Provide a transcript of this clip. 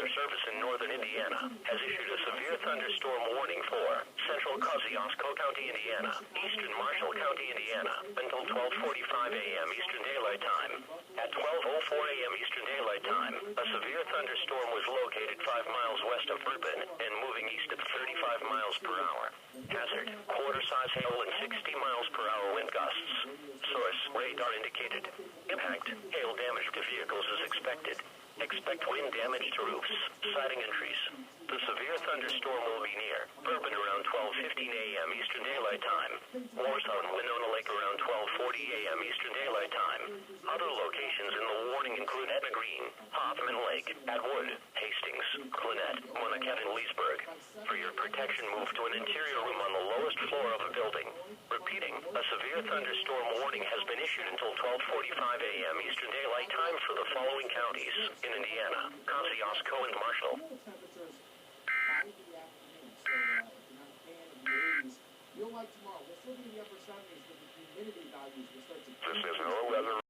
Weather Service in northern Indiana has issued a severe thunderstorm warning for central Kosciuszko County, Indiana, eastern Marshall County, Indiana, until 12:45 a.m. Eastern Daylight Time. At 12:04 a.m. Eastern Daylight Time, a severe thunderstorm was located 5 miles west of Bourbon and moving east at 35 miles per hour. Hazard, quarter-size hail and 60 miles per hour wind gusts. Source, radar indicated. Impact, hail damage to vehicles is expected. Expect wind damage to roofs, siding and trees. The severe thunderstorm will be near Bourbon around 12:15 a.m. Eastern Daylight Time. Warsaw and Winona Lake around 12:40 a.m. Eastern Daylight Time. Other locations in the warning include Etna Green, Hoffman Lake, Atwood, Hastings, Gwinnett, Monachet, and Leesburg. For your protection, move to an interior room on the lowest floor of a building. Repeating, a severe thunderstorm warning has been issued until 12:45 a.m. Eastern Daylight Time for the following counties in Indiana: Kosciuszko and Marshall. You'll like tomorrow. We'll still be in the upper 70s, but the humidity values will start to... This is NOAA weather.